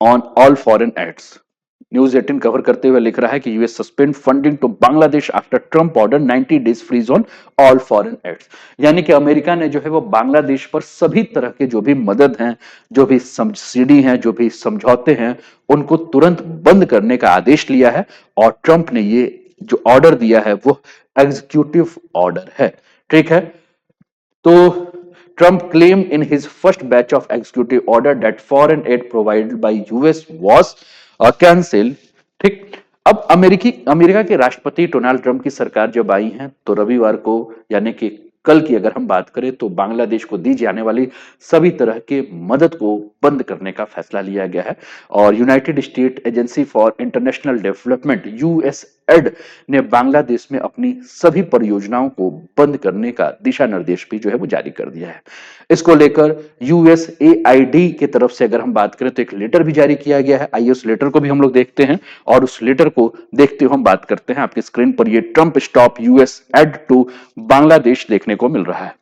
On all foreign aids. News 18 cover करते हुए लिख रहा है कि US suspend funding to Bangladesh after Trump order 90 days freeze on all foreign aids. यानी कि अमेरिका ने जो है वो बांग्लादेश पर सभी तरह के जो भी मदद हैं, जो भी सब्सिडी हैं, जो भी समझौते हैं, उनको तुरंत बंद करने का आदेश लिया है। और ट्रंप ने ये जो ऑर्डर दिया है वो एग्जीक्यूटिव ऑर्डर है। ठीक है, तो Trump claimed in his first batch of executive order that foreign aid provided by US was cancelled। ठीक, अब अमेरिका के राष्ट्रपति डोनाल्ड ट्रंप की सरकार जब आई है तो रविवार को, यानी कि कल की अगर हम बात करें, तो बांग्लादेश को दी जाने वाली सभी तरह के मदद को बंद करने का फैसला लिया गया है। और United state agency for international development USAID ने बांग्लादेश में अपनी सभी परियोजनाओं को बंद करने का दिशा निर्देश भी जो है वो जारी कर दिया है। इसको लेकर यूएसएआईडी की तरफ से अगर हम बात करें तो एक लेटर भी जारी किया गया है। आइए उस लेटर को भी हम लोग देखते हैं और उस लेटर को देखते हुए हम बात करते हैं। आपकी स्क्रीन पर ये Trump stop US aid to Bangladesh देखने को मिल रहा है।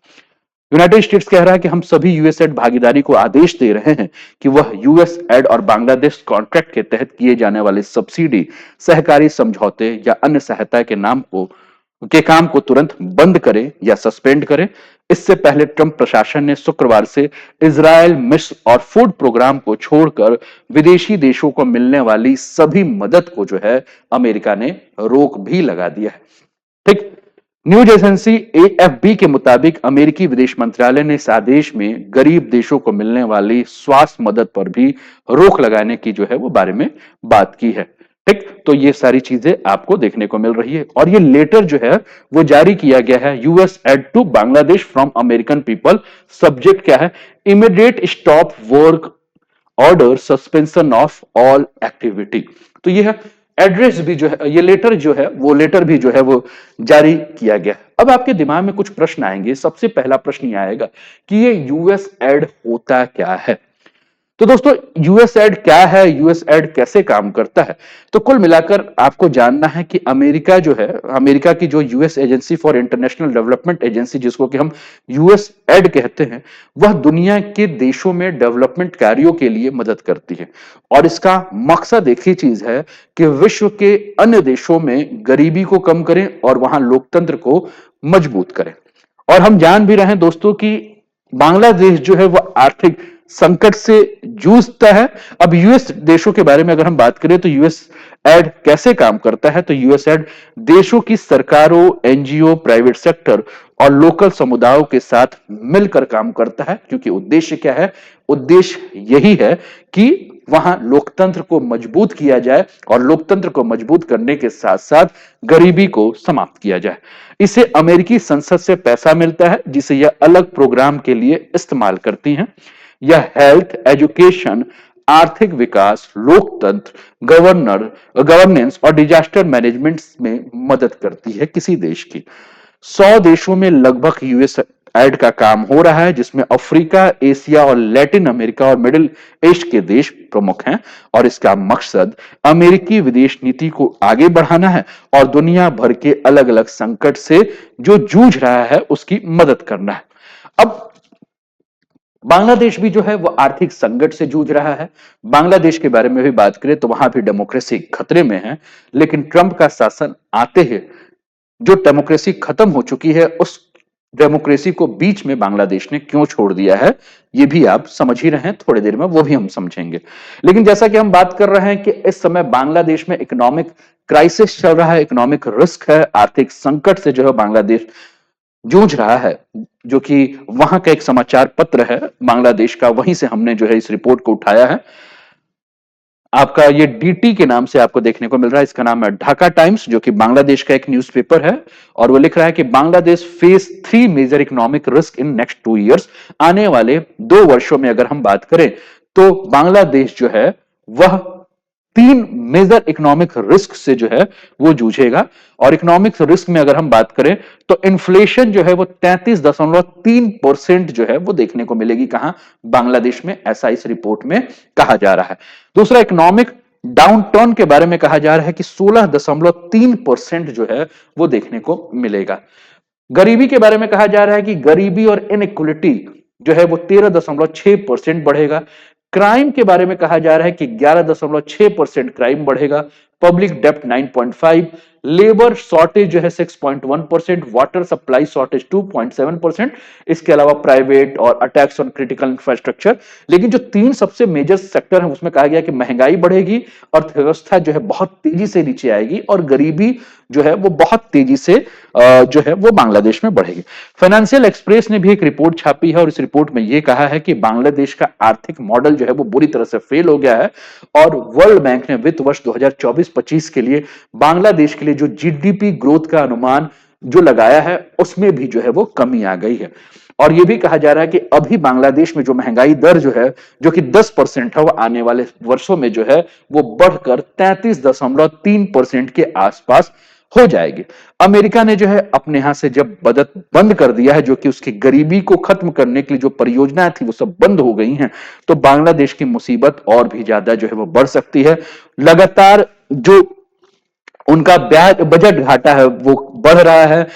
यूनाइटेड स्टेट्स कह रहा है कि हम सभी यूएसएड भागीदारी को आदेश दे रहे हैं कि वह यूएसएड और बांग्लादेश कॉन्ट्रैक्ट के तहत किए जाने वाले सब्सिडी, सहकारी समझौते या अन्य सहायता के काम को तुरंत बंद करें या सस्पेंड करें। इससे पहले ट्रंप प्रशासन ने शुक्रवार से इजरायल मिस्र और फूड प्रोग्राम को छोड़कर विदेशी देशों को मिलने वाली सभी मदद को जो है अमेरिका ने रोक भी लगा दिया है। ठीक, न्यूज एजेंसी एएफबी के मुताबिक अमेरिकी विदेश मंत्रालय ने इस आदेश में गरीब देशों को मिलने वाली स्वास्थ्य मदद पर भी रोक लगाने की जो है वो बारे में बात की है। ठीक, तो ये सारी चीजें आपको देखने को मिल रही है और ये लेटर जो है वो जारी किया गया है US aid to Bangladesh from American people. Subject क्या है? Immediate stop work order, suspension of all activity. तो ये है एड्रेस भी जो है, ये लेटर जो है वो लेटर भी जो है वो जारी किया गया। अब आपके दिमाग में कुछ प्रश्न आएंगे। सबसे पहला प्रश्न ये आएगा कि ये यूएस एड होता क्या है। तो दोस्तों, यूएस एड क्या है, यूएस एड कैसे काम करता है? तो कुल मिलाकर आपको जानना है कि अमेरिका जो है, अमेरिका की जो US agency for international development agency, जिसको कि हम यूएस एड कहते हैं, वह दुनिया के देशों में डेवलपमेंट कार्यों के लिए मदद करती है। और इसका मकसद एक ही चीज है कि विश्व के अन्य देशों में गरीबी को कम करें और वहां लोकतंत्र को मजबूत करें। और हम जान भी रहे हैं दोस्तों कि बांग्लादेश जो है वह आर्थिक संकट से जूझता है। अब यूएस देशों के बारे में अगर हम बात करें तो यूएस एड कैसे काम करता है, तो यूएस एड देशों की सरकारों, एनजीओ, प्राइवेट सेक्टर और लोकल समुदायों के साथ मिलकर काम करता है। क्योंकि उद्देश्य क्या है? उद्देश्य यही है कि वहां लोकतंत्र को मजबूत किया जाए और लोकतंत्र को मजबूत करने के साथ साथ गरीबी को समाप्त किया जाए। इसे अमेरिकी संसद से पैसा मिलता है जिसे यह अलग प्रोग्राम के लिए इस्तेमाल करती हैं। यह हेल्थ, एजुकेशन, आर्थिक विकास, लोकतंत्र, गवर्नेंस और डिजास्टर मैनेजमेंट में मदद करती है किसी देश की। 100 देशों में लगभग यूएस एड का काम हो रहा है, जिसमें अफ्रीका, एशिया और लैटिन अमेरिका और मिडिल ईस्ट के देश प्रमुख हैं। और इसका मकसद अमेरिकी विदेश नीति को आगे बढ़ाना है और दुनिया भर के अलग अलग संकट से जो जूझ रहा है उसकी मदद करना है। अब बांग्लादेश भी जो है वो आर्थिक संकट से जूझ रहा है। बांग्लादेश के बारे में भी बात करें तो वहां भी डेमोक्रेसी खतरे में है। लेकिन ट्रंप का शासन आते ही जो डेमोक्रेसी खत्म हो चुकी है, उस डेमोक्रेसी को बीच में बांग्लादेश ने क्यों छोड़ दिया है, ये भी आप समझ ही रहे हैं। थोड़ी देर में वो भी हम समझेंगे। लेकिन जैसा कि हम बात कर रहे हैं कि इस समय बांग्लादेश में इकोनॉमिक क्राइसिस चल रहा है, इकोनॉमिक रिस्क है, आर्थिक संकट से जो है बांग्लादेश जूझ रहा है, जो कि वहां का एक समाचार पत्र है बांग्लादेश का, वहीं से हमने जो है इस रिपोर्ट को उठाया है। आपका ये डीटी के नाम से आपको देखने को मिल रहा है। इसका नाम है ढाका टाइम्स, जो कि बांग्लादेश का एक न्यूज़पेपर है। और वो लिख रहा है कि Bangladesh face 3 major economic risk in next 2 years. आने वाले 2 वर्षों में अगर हम बात करें तो बांग्लादेश जो है वह 3 मेजर इकोनॉमिक रिस्क से जो है वो जूझेगा। और इकोनॉमिक रिस्क में अगर हम बात करें तो इन्फ्लेशन जो है वो 33.3% जो है वो देखने को मिलेगी। कहां? बांग्लादेश में, ऐसा इस रिपोर्ट में कहा जा रहा है। दूसरा, इकोनॉमिक डाउन टर्न के बारे में कहा जा रहा है कि 16.3% जो है वो देखने को मिलेगा। गरीबी के बारे में कहा जा रहा है कि गरीबी और इनइक्वलिटी जो है वो 13.6% बढ़ेगा। क्राइम के बारे में कहा जा रहा है कि 11.6% क्राइम बढ़ेगा, पब्लिक डेप्ट 9.5, लेबर शॉर्टेज जो है 6.1%, वाटर सप्लाई शॉर्टेज 2.7%, इसके अलावा प्राइवेट और अटैक्स ऑन क्रिटिकल इंफ्रास्ट्रक्चर। लेकिन जो तीन सबसे मेजर सेक्टर है उसमें कहा गया कि महंगाई बढ़ेगी, अर्थव्यवस्था जो है बहुत तेजी से नीचे आएगी और गरीबी जो है वो बहुत तेजी से जो है वो बांग्लादेश में बढ़ेगी। फाइनेंशियल एक्सप्रेस ने भी एक रिपोर्ट छापी है और इस रिपोर्ट में यह कहा है कि बांग्लादेश का आर्थिक मॉडल जो है वो बुरी तरह से फेल हो गया है और वर्ल्ड बैंक ने वित्त वर्ष 2024-25 के लिए बांग्लादेश के लिए जो जीडीपी ग्रोथ का अनुमान जो लगाया है उसमें भी जो है वो कमी आ गई है। और यह भी कहा जा रहा है कि अभी बांग्लादेश में जो महंगाई दर जो है जो कि 10% है वो आने वाले वर्षों में जो है वो बढ़कर 33.3% के आसपास हो जाएगी। अमेरिका ने जो है अपने यहां से जब मदद बंद कर दिया है, जो कि उसकी गरीबी को खत्म करने के लिए जो परियोजनाएं थी वो सब बंद हो गई हैं, तो बांग्लादेश की मुसीबत और भी ज्यादा जो है वो बढ़ सकती है। लगातार जो उनका ब्याज बजट घाटा है वो बढ़ रहा है,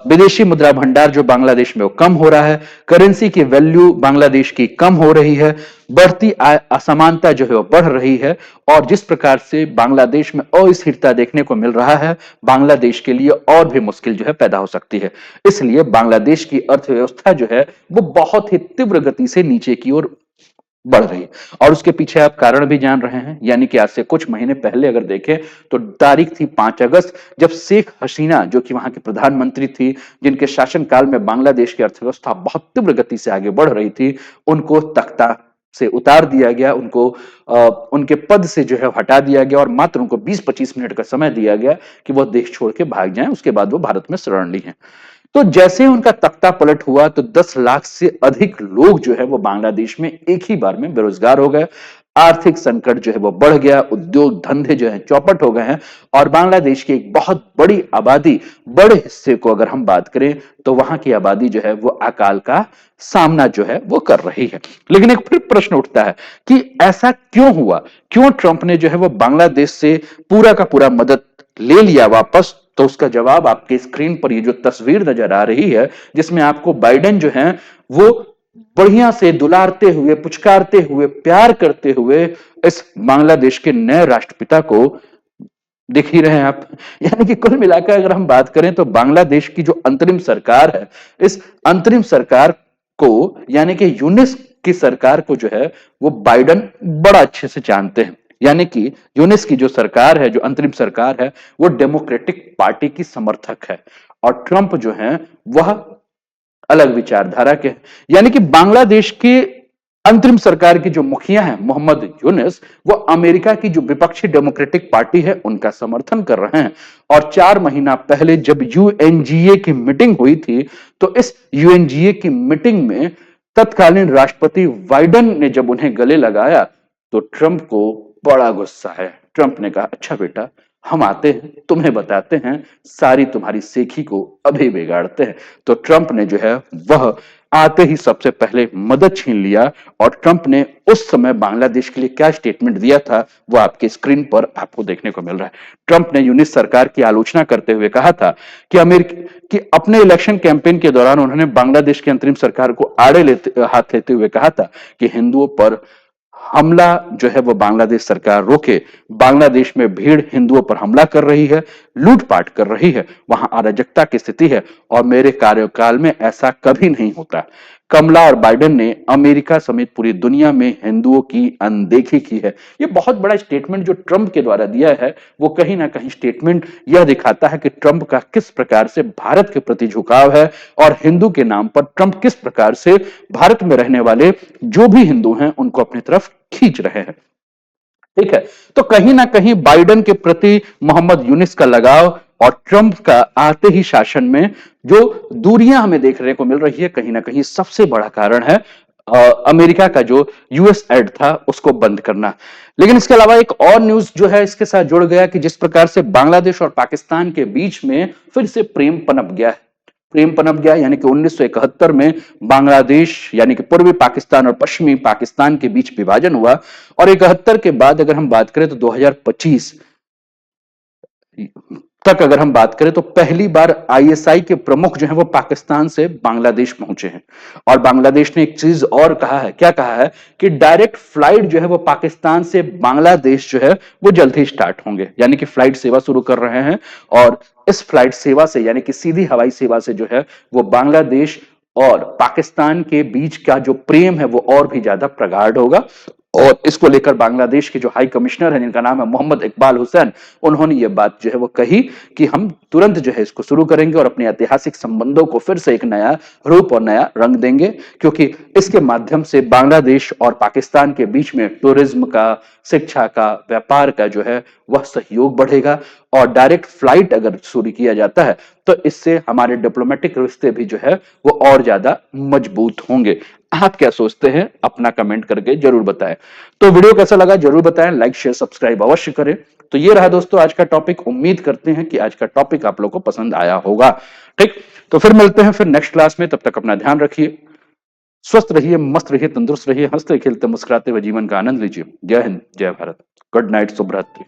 विदेशी मुद्रा भंडार जो बांग्लादेश में वो कम हो रहा है, करेंसी की वैल्यू बांग्लादेश की कम हो रही है, बढ़ती असमानता जो है वो बढ़ रही है और जिस प्रकार से बांग्लादेश में अस्थिरता देखने को मिल रहा है, बांग्लादेश के लिए और भी मुश्किल जो है पैदा हो सकती है। इसलिए बांग्लादेश की अर्थव्यवस्था जो है वो बहुत ही तीव्र गति से नीचे की ओर बढ़ रही है और उसके पीछे आप कारण भी जान रहे हैं। यानी कि आज से कुछ महीने पहले अगर देखें तो तारीख थी 5 अगस्त, जब शेख हसीना जो कि वहां की प्रधानमंत्री थी, जिनके शासनकाल में बांग्लादेश की अर्थव्यवस्था बहुत तीव्र गति से आगे बढ़ रही थी, उनको तख्ता से उतार दिया गया, उनको उनके पद से जो है हटा दिया गया और मात्र उनको 20-25 मिनट का समय दिया गया कि वह देश छोड़ के भाग जाएं। उसके बाद वो भारत में शरण ली हैं। तो जैसे ही उनका तख्ता पलट हुआ तो 10 लाख से अधिक लोग जो है वो बांग्लादेश में एक ही बार में बेरोजगार हो गए, आर्थिक संकट जो है वो बढ़ गया, उद्योग धंधे जो है चौपट हो गए हैं और बांग्लादेश की एक बहुत बड़ी आबादी, बड़े हिस्से को अगर हम बात करें तो वहां की आबादी जो है वो अकाल का सामना जो है वो कर रही है। लेकिन एक फिर प्रश्न उठता है कि ऐसा क्यों हुआ, क्यों ट्रंप ने जो है वो बांग्लादेश से पूरा का पूरा मदद ले लिया वापस। तो उसका जवाब आपके स्क्रीन पर ये जो तस्वीर नजर आ रही है, जिसमें आपको बाइडेन जो है वो बढ़िया से दुलारते हुए, पुचकारते हुए, प्यार करते हुए इस बांग्लादेश के नए राष्ट्रपिता को दिख ही रहे हैं आप। यानी कि कुल मिलाकर अगर हम बात करें तो बांग्लादेश की जो अंतरिम सरकार है, इस अंतरिम सरकार को यानी कि यूनिस की सरकार को जो है वो बाइडेन बड़ा अच्छे से जानते हैं। यानी कि यूनिस की जो सरकार है, जो अंतरिम सरकार है, वो डेमोक्रेटिक पार्टी की समर्थक है और ट्रंप जो है वह अलग विचारधारा के हैं। यानी कि बांग्लादेश के अंतरिम सरकार की जो मुखिया है मोहम्मद यूनिस, वो अमेरिका की जो विपक्षी डेमोक्रेटिक पार्टी है उनका समर्थन कर रहे हैं। और 4 महीना पहले जब यूएनजीए की मीटिंग हुई थी तो इस यूएनजीए की मीटिंग में तत्कालीन राष्ट्रपति बाइडेन ने जब उन्हें गले लगाया तो ट्रंप को बड़ा गुस्सा है। ट्रंप ने कहा, अच्छा बेटा, हम आते हैं, तुम्हें बताते हैं, सारी तुम्हारी सेखी को अभी बिगाड़ते हैं। तो ट्रंप ने जो है वह आते ही सबसे पहले मदद छीन लिया और ट्रंप ने उस समय बांग्लादेश के लिए क्या स्टेटमेंट दिया था वो आपके स्क्रीन पर आपको देखने को मिल रहा है। ट्रंप ने यूनिस सरकार की आलोचना करते हुए कहा था कि अपने इलेक्शन कैंपेन के दौरान उन्होंने बांग्लादेश की अंतरिम सरकार को हाथ लेते हुए कहा था कि हिंदुओं पर हमला जो है वो बांग्लादेश सरकार रोके। बांग्लादेश में भीड़ हिंदुओं पर हमला कर रही है, लूटपाट कर रही है, वहां अराजकता की स्थिति है और मेरे कार्यकाल में ऐसा कभी नहीं होता। कमला और बाइडेन ने अमेरिका समेत पूरी दुनिया में हिंदुओं की अनदेखी की है। ये बहुत बड़ा स्टेटमेंट जो ट्रंप के द्वारा दिया है वो कहीं ना कहीं स्टेटमेंट यह दिखाता है कि ट्रंप का किस प्रकार से भारत के प्रति झुकाव है और हिंदू के नाम पर ट्रंप किस प्रकार से भारत में रहने वाले जो भी हिंदू हैं उनको अपनी तरफ खींच रहे हैं। ठीक है, तो कहीं ना कहीं बाइडेन के प्रति मोहम्मद यूनिस का लगाव और ट्रंप का आते ही शासन में जो दूरियां हमें देखने को मिल रही है, कहीं ना कहीं सबसे बड़ा कारण है अमेरिका का जो यूएस एड था उसको बंद करना। लेकिन इसके अलावा एक और न्यूज जो है इसके साथ जुड़ गया कि जिस प्रकार से बांग्लादेश और पाकिस्तान के बीच में फिर से प्रेम पनप गया है। प्रेम पनप गया यानी कि 1971 में बांग्लादेश यानी कि पूर्वी पाकिस्तान और पश्चिमी पाकिस्तान के बीच विभाजन हुआ और 71 के बाद अगर हम बात करें तो 2025 तक अगर हम बात करें तो पहली बार आईएसआई के प्रमुख जो है वो पाकिस्तान से बांग्लादेश पहुंचे हैं। और बांग्लादेश ने एक चीज और कहा है, क्या कहा है कि डायरेक्ट फ्लाइट जो है वो पाकिस्तान से बांग्लादेश जो है वो जल्द ही स्टार्ट होंगे, यानी कि फ्लाइट सेवा शुरू कर रहे हैं। और इस फ्लाइट सेवा से यानी कि सीधी हवाई सेवा से जो है वो बांग्लादेश और पाकिस्तान के बीच का जो प्रेम है वो और भी ज्यादा प्रगाढ़ होगा। और इसको लेकर बांग्लादेश के जो हाई कमिश्नर हैं जिनका नाम है मोहम्मद इकबाल हुसैन, उन्होंने ये बात जो है वो कही कि हम तुरंत जो है इसको शुरू करेंगे और अपने ऐतिहासिक संबंधों को फिर से एक नया रूप और नया रंग देंगे, क्योंकि इसके माध्यम से बांग्लादेश और पाकिस्तान के बीच में टूरिज्म का, शिक्षा का, व्यापार का जो है वह सहयोग बढ़ेगा। और डायरेक्ट फ्लाइट अगर शुरू किया जाता है तो इससे हमारे डिप्लोमेटिक रिश्ते भी जो है वो और ज्यादा मजबूत होंगे। आप क्या सोचते हैं अपना कमेंट करके जरूर बताएं। तो वीडियो कैसा लगा जरूर बताएं, लाइक शेयर सब्सक्राइब अवश्य करें। तो ये रहा दोस्तों आज का टॉपिक, उम्मीद करते हैं कि आज का टॉपिक आप लोगों को पसंद आया होगा। ठीक, तो फिर मिलते हैं फिर नेक्स्ट क्लास में, तब तक अपना ध्यान रखिए, स्वस्थ रहिए, मस्त रहिए, तंदुरुस्त रहिए, हंसते खेलते मुस्कुराते हुए जीवन का आनंद लीजिए। जय हिंद, जय भारत, गुड नाइट, शुभ रात्रि।